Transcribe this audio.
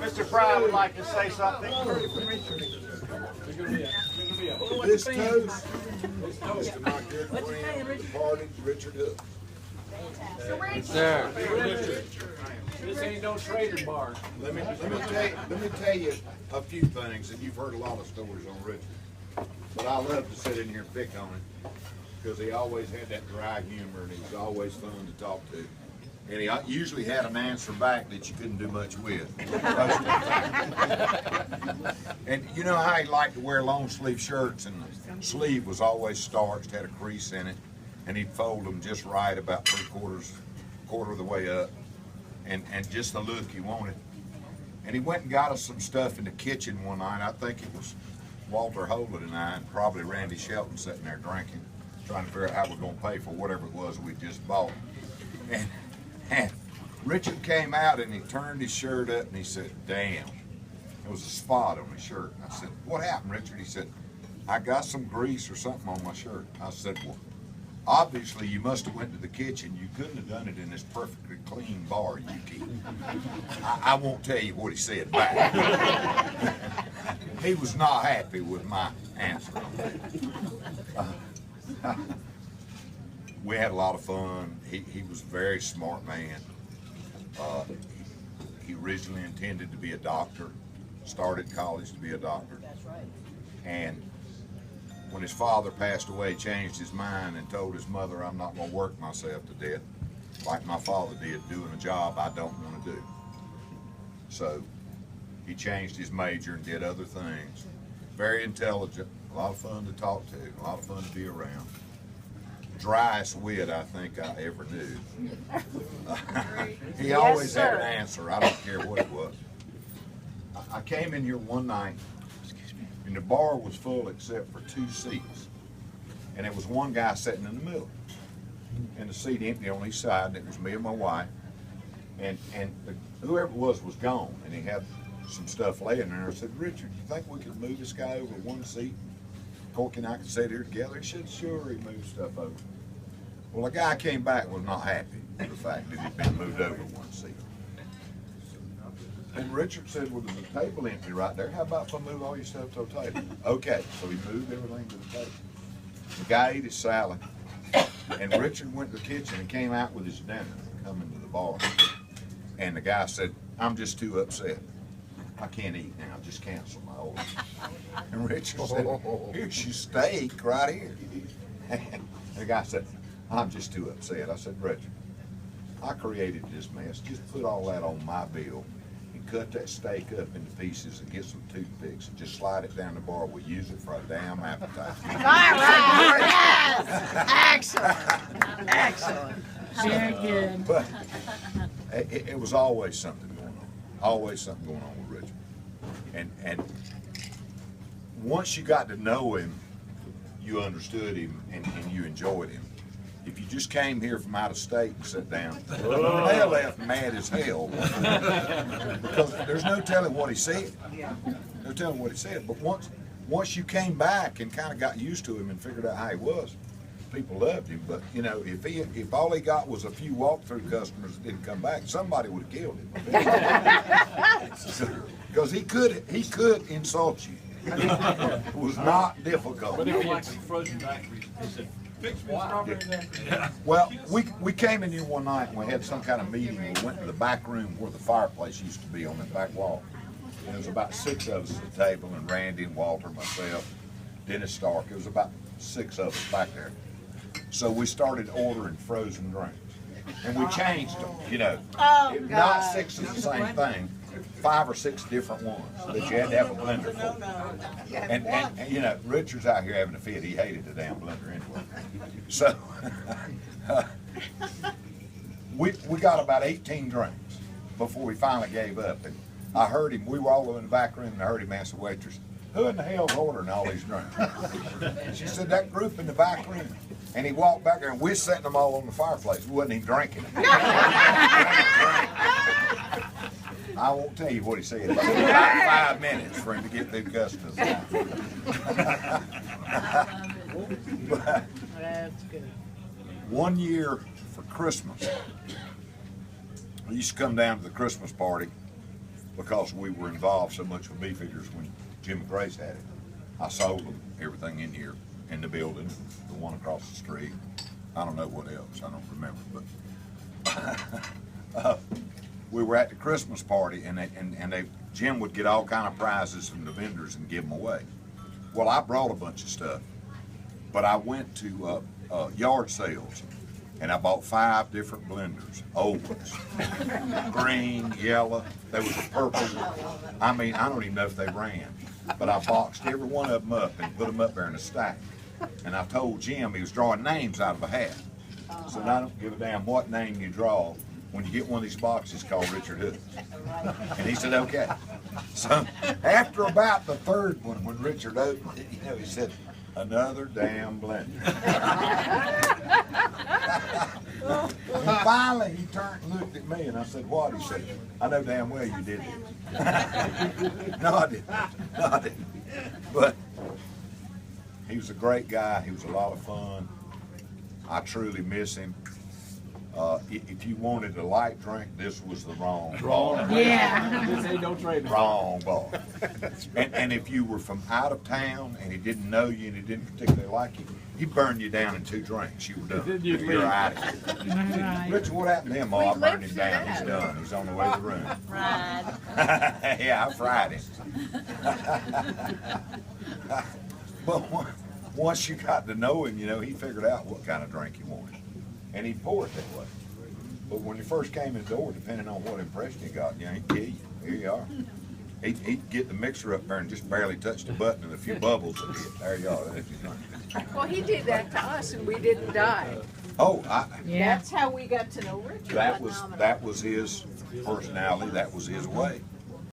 Mr. Frye would like to say something. This toast is to my good friend, departed Richard Hook. Sir. This ain't no trading bar. Let me tell you a few things, and you've heard a lot of stories on Richard. But I love to sit in here and pick on him because he always had that dry humor, and he was always fun to talk to. And he usually had an answer back that you couldn't do much with. And you know how he liked to wear long sleeve shirts, and the sleeve was always starched, had a crease in it, and he'd fold them just right, about quarter of the way up, and just the look he wanted. And he went and got us some stuff in the kitchen one night. I think it was Walter Holden and I, and probably Randy Shelton sitting there drinking, trying to figure out how we're going to pay for whatever it was we just bought. And Richard came out and he turned his shirt up and he said, "Damn." There was a spot on his shirt. I said, "What happened, Richard?" He said, "I got some grease or something on my shirt." I said, "Well, obviously you must have went to the kitchen. You couldn't have done it in this perfectly clean bar you keep." I won't tell you what he said back. He was not happy with my answer. We had a lot of fun. He was a very smart man. He originally intended to be a doctor, started college to be a doctor. That's right. And when his father passed away, changed his mind and told his mother, "I'm not going to work myself to death like my father did, doing a job I don't want to do." So he changed his major and did other things. Very intelligent, a lot of fun to talk to, a lot of fun to be around. Driest wit I think I ever knew. He always had an answer. I don't care what it was. I came in here one night, and the bar was full except for 2 seats. And there was one guy sitting in the middle, and the seat empty on each side, and it was me and my wife. And whoever it was gone, and he had some stuff laying there. I said, "Richard, you think we could move this guy over 1 seat? Corky and I could sit here together." He said, "Sure." He moved stuff over. Well, the guy came back was not happy with the fact that he'd been moved over 1 seat. And Richard said, "Well, there's a table empty right there. How about if I move all your stuff to a table?" Okay, so he moved everything to the table. The guy ate his salad, and Richard went to the kitchen and came out with his dinner, coming to the bar. And the guy said, "I'm just too upset. I can't eat now. Just cancel my order." And Richard said, "Here's your steak right here." And the guy said, "I'm just too upset." I said, "Richard, I created this mess. Just put all that on my bill and cut that steak up into pieces and get some toothpicks and just slide it down the bar. We'll use it for a damn appetizer." All right. Yes. Excellent. Excellent. Very good. But it was always something going on. Always something going on with Richard. And once you got to know him, you understood him and you enjoyed him. If you just came here from out of state and sat down, they left mad as hell. Because there's no telling what he said. No telling what he said. But once you came back and kind of got used to him and figured out how he was, people loved him. But you know, if all he got was a few walk-through customers that didn't come back, somebody would have killed him. Because he could insult you. It was not difficult. But if like some frozen daiquiris, he said, "Fix me a strawberry daiquiri." Well, we came in here one night and we had some kind of meeting. We went to the back room where the fireplace used to be on that back wall. And there was about 6 of us at the table, and Randy and Walter, myself, Dennis Stark. It was about 6 of us back there. So we started ordering frozen drinks. And we changed them, you know. Oh, Not 6 of the same thing. 5 or 6 different ones that you had to have a blender for. And you know, Richard's out here having a fit. He hated the damn blender anyway. So we got about 18 drinks before we finally gave up. And I heard him. We were all in the back room, and I heard him ask the waitress, "Who in the hell's ordering all these drinks?" She said, "That group in the back room." And he walked back there, and we're setting them all on the fireplace. We wasn't even drinking them. I won't tell you what he said. It took about 5 minutes for him to get through customs. But That's good. one year for Christmas, I used to come down to the Christmas party, because we were involved so much with Beefeaters when Jim McRae's had it. I sold them everything in here, in the building, the one across the street. I don't know what else, I don't remember, but we were at the Christmas party, and Jim would get all kind of prizes from the vendors and give them away. Well, I brought a bunch of stuff, but I went to yard sales, and I bought 5 different blenders, old ones, green, yellow. There was a purple. I mean, I don't even know if they ran, but I boxed every one of them up and put them up there in a stack. And I told Jim he was drawing names out of a hat. So I don't give a damn what name you draw. When you get one of these boxes called Richard Hood. And he said, okay. So after about the 3rd one, when Richard opened it, you know, he said, another damn blender. And finally he turned and looked at me, and I said, what? He said, I know damn well you did it. No, I didn't. No, I didn't. But he was a great guy. He was a lot of fun. I truly miss him. If you wanted a light drink, this was the wrong bar. Yeah. This ain't no trade. Wrong bar. And if you were from out of town and he didn't know you and he didn't particularly like you, he'd burn you down in 2 drinks. You were done. You're out of here. Right. Richard, what happened to him? Oh, I burned him down. He's done. He's on the way to the room. Fried. Yeah, I fried him. But once you got to know him, you know, he figured out what kind of drink he wanted. And he'd pour it that way. But when you first came in the door, depending on what impression you got, you know, he'd kill you. Here you are. He'd get the mixer up there and just barely touch the button, and a few bubbles would hit. There you are. That's your drink. Well, he did that to us, and we didn't die. Oh, Yeah. That's how we got to know Richard. that was his personality. That was his way.